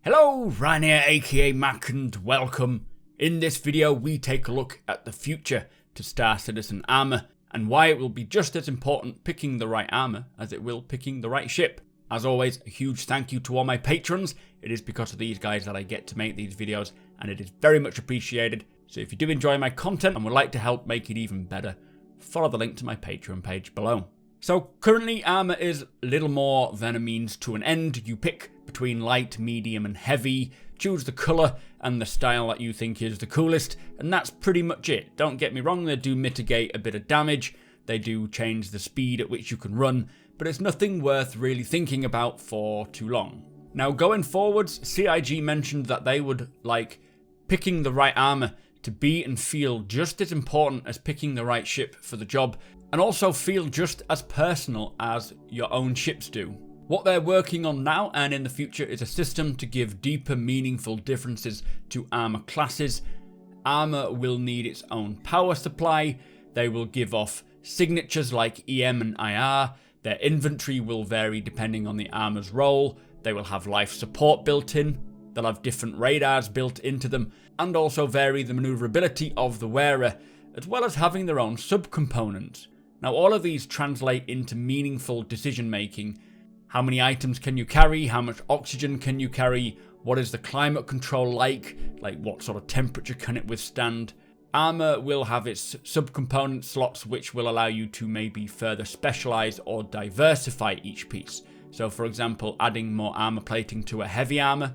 Hello, Ryan here, aka Mac, and welcome. In this video we take a look at the future to Star Citizen armor and why it will be just as important picking the right armor as it will picking the right ship. As always, a huge thank you to all my patrons. It is because of these guys that I get to make these videos and it is very much appreciated. So if you do enjoy my content and would like to help make it even better, follow the link to my Patreon page below. So currently armor is little more than a means to an end. You pick between light, medium and heavy, choose the colour and the style that you think is the coolest, and that's pretty much it. Don't get me wrong, they do mitigate a bit of damage, they do change the speed at which you can run, but it's nothing worth really thinking about for too long. Now going forwards, CIG mentioned that they would like picking the right armor to be and feel just as important as picking the right ship for the job, and also feel just as personal as your own ships do. What they're working on now and in the future is a system to give deeper, meaningful differences to armor classes. Armor will need its own power supply, they will give off signatures like EM and IR, their inventory will vary depending on the armor's role, they will have life support built in, they'll have different radars built into them, and also vary the maneuverability of the wearer, as well as having their own subcomponents. Now all of these translate into meaningful decision making. How many items can you carry? How much oxygen can you carry? What is the climate control like? Like what sort of temperature can it withstand? Armor will have its subcomponent slots which will allow you to maybe further specialize or diversify each piece. So for example, adding more armor plating to a heavy armor,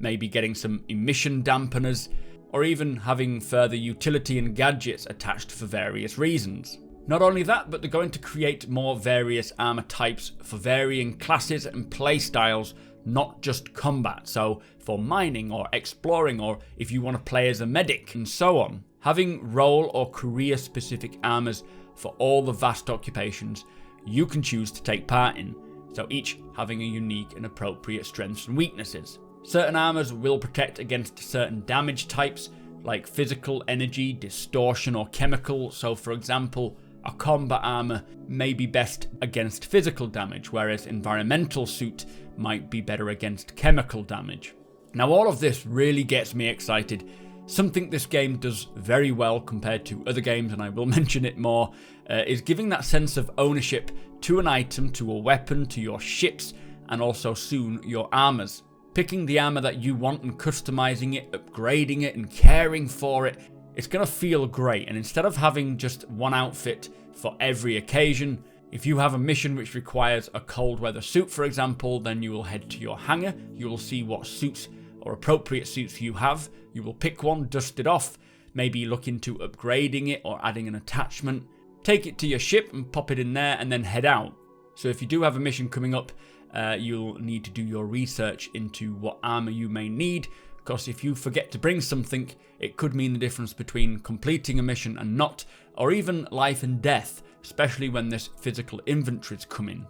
maybe getting some emission dampeners, or even having further utility and gadgets attached for various reasons. Not only that, but they're going to create more various armor types for varying classes and playstyles, not just combat. So for mining or exploring, or if you want to play as a medic and so on. Having role or career specific armors for all the vast occupations you can choose to take part in. So each having a unique and appropriate strengths and weaknesses. Certain armors will protect against certain damage types like physical, energy, distortion or chemical. So for example, a combat armor may be best against physical damage, whereas environmental suit might be better against chemical damage. Now all of this really gets me excited. Something this game does very well compared to other games, and I will mention it more, is giving that sense of ownership to an item, to a weapon, to your ships, and also soon your armors. Picking the armor that you want and customizing it, upgrading it and caring for it, it's going to feel great. And instead of having just one outfit for every occasion, if you have a mission which requires a cold weather suit, for example, then you will head to your hangar, you will see what suits or appropriate suits you have, you will pick one, dust it off, maybe look into upgrading it or adding an attachment, take it to your ship and pop it in there and then head out. So if you do have a mission coming up, you'll need to do your research into what armor you may need, because if you forget to bring something, it could mean the difference between completing a mission and not, or even life and death, especially when this physical inventories come in.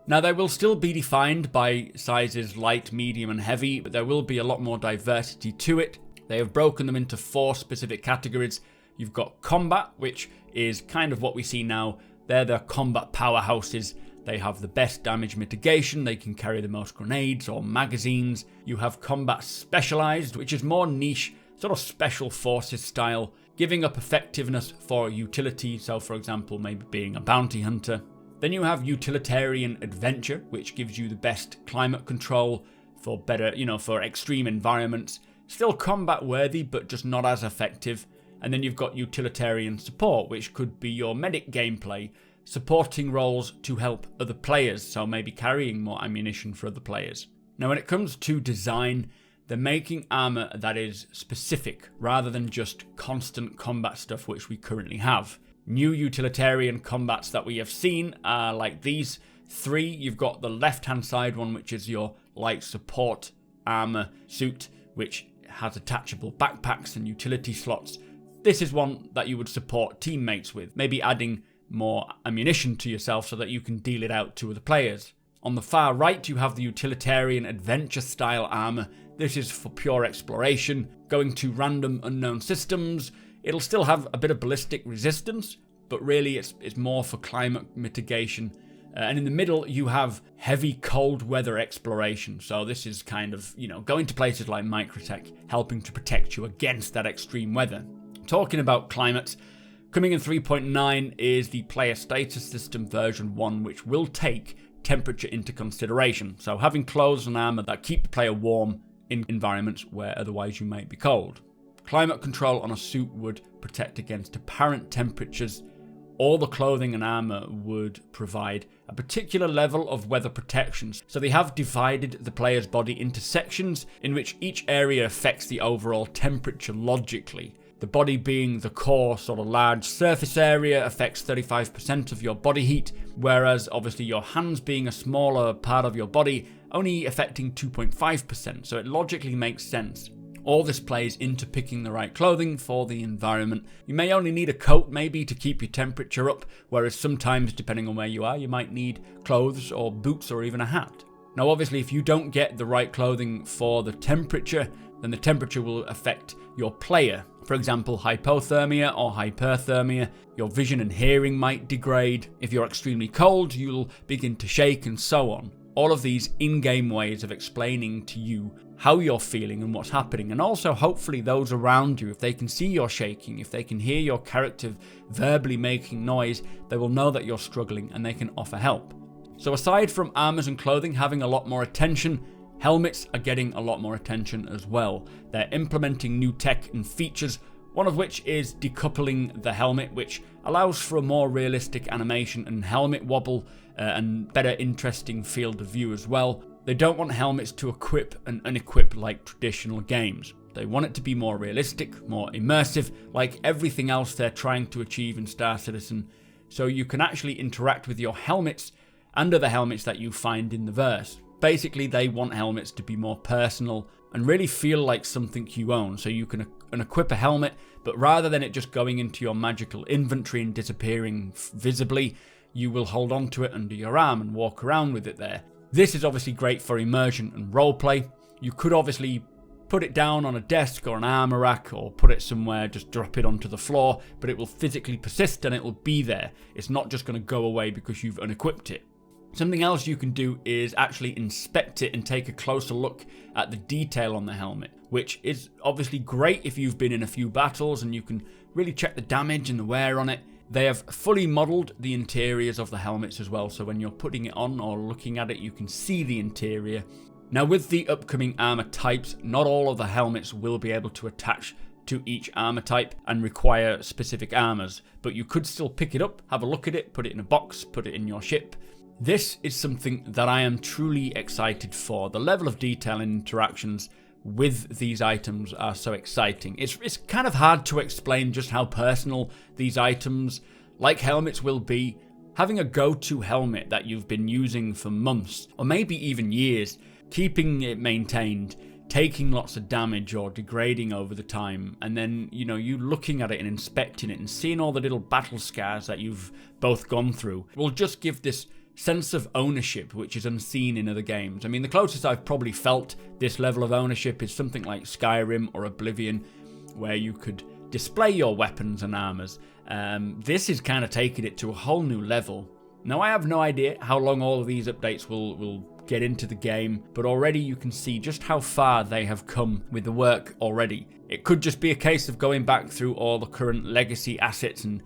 Now they will still be defined by sizes light, medium and heavy, but there will be a lot more diversity to it. They have broken them into 4 specific categories. You've got combat, which is kind of what we see now. They're the combat powerhouses. They have the best damage mitigation, they can carry the most grenades or magazines. You have combat specialized, which is more niche, sort of special forces style, giving up effectiveness for utility, so for example maybe being a bounty hunter. Then you have utilitarian adventure, which gives you the best climate control for better, for extreme environments. Still combat worthy, but just not as effective. And then you've got utilitarian support, which could be your medic gameplay, supporting roles to help other players, so maybe carrying more ammunition for other players. Now when it comes to design, they're making armor that is specific rather than just constant combat stuff which we currently have. New utilitarian combats that we have seen are like these 3. You've got the left hand side one, which is your light support armor suit, which has attachable backpacks and utility slots. This is one that you would support teammates with, maybe adding more ammunition to yourself so that you can deal it out to other players. On the far right you have the utilitarian adventure style armor. This is for pure exploration, going to random unknown systems. It'll still have a bit of ballistic resistance, but really it's more for climate mitigation And in the middle, you have heavy cold weather exploration. So this is kind of, going to places like Microtech, helping to protect you against that extreme weather. Talking about climate, coming in 3.9 is the player status system version 1, which will take temperature into consideration. So having clothes and armor that keep the player warm in environments where otherwise you might be cold. Climate control on a suit would protect against apparent temperatures. All the clothing and armor would provide a particular level of weather protections. So they have divided the player's body into sections in which each area affects the overall temperature logically. The body being the core sort of large surface area affects 35% of your body heat, whereas obviously your hands being a smaller part of your body only affecting 2.5%, so it logically makes sense. All this plays into picking the right clothing for the environment. You may only need a coat maybe to keep your temperature up, whereas sometimes, depending on where you are, you might need clothes or boots or even a hat. Now obviously if you don't get the right clothing for the temperature, then the temperature will affect your player. For example, hypothermia or hyperthermia, your vision and hearing might degrade. If you're extremely cold, you'll begin to shake and so on. All of these in-game ways of explaining to you how you're feeling and what's happening, and also hopefully those around you, if they can see you're shaking, if they can hear your character verbally making noise, they will know that you're struggling and they can offer help. So aside from armors and clothing having a lot more attention, helmets are getting a lot more attention as well. They're implementing new tech and features, one of which is decoupling the helmet, which allows for a more realistic animation and helmet wobble and better interesting field of view as well. They don't want helmets to equip and unequip like traditional games. They want it to be more realistic, more immersive, like everything else they're trying to achieve in Star Citizen, so you can actually interact with your helmets and other helmets that you find in the verse. Basically, they want helmets to be more personal and really feel like something you own, so you can unequip a helmet, but rather than it just going into your magical inventory and disappearing visibly, you will hold on to it under your arm and walk around with it there. This is obviously great for immersion and roleplay. You could obviously put it down on a desk or an armor rack or put it somewhere, just drop it onto the floor, but it will physically persist and it will be there. It's not just going to go away because you've unequipped it. Something else you can do is actually inspect it and take a closer look at the detail on the helmet, which is obviously great if you've been in a few battles and you can really check the damage and the wear on it. They have fully modelled the interiors of the helmets as well, so when you're putting it on or looking at it, you can see the interior. Now with the upcoming armour types, not all of the helmets will be able to attach to each armour type and require specific armours, but you could still pick it up, have a look at it, put it in a box, put it in your ship. This is something that I am truly excited for. The level of detail and interactions with these items are so exciting. It's kind of hard to explain just how personal these items, like helmets, will be. Having a go-to helmet that you've been using for months, or maybe even years, keeping it maintained, taking lots of damage or degrading over the time, and then, you looking at it and inspecting it and seeing all the little battle scars that you've both gone through, will just give this sense of ownership which is unseen in other games. I mean, the closest I've probably felt this level of ownership is something like Skyrim or Oblivion, where you could display your weapons and armors. This is kind of taking it to a whole new level. Now, I have no idea how long all of these updates will get into the game, but already you can see just how far they have come with the work already. It could just be a case of going back through all the current legacy assets and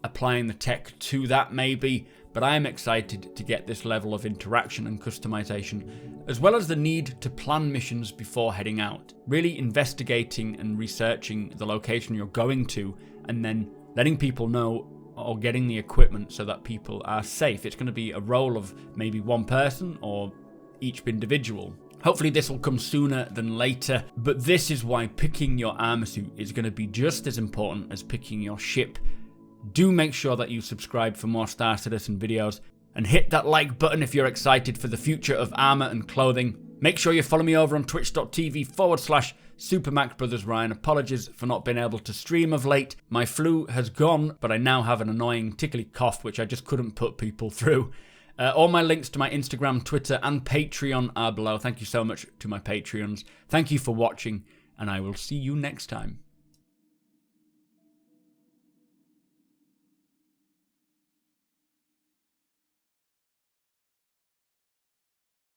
applying the tech to that maybe, but I am excited to get this level of interaction and customization, as well as the need to plan missions before heading out. Really investigating and researching the location you're going to, and then letting people know or getting the equipment so that people are safe. It's going to be a role of maybe one person or each individual. Hopefully this will come sooner than later, but this is why picking your armor suit is going to be just as important as picking your ship. Do make sure that you subscribe for more Star Citizen videos, and hit that like button if you're excited for the future of armor and clothing. Make sure you follow me over on twitch.tv/supermacbrothers. Ryan, apologies for not being able to stream of late. My flu has gone, but I now have an annoying tickly cough which I just couldn't put people through. All my links to my Instagram, Twitter and Patreon are below. Thank you so much to my Patreons. Thank you for watching, and I will see you next time.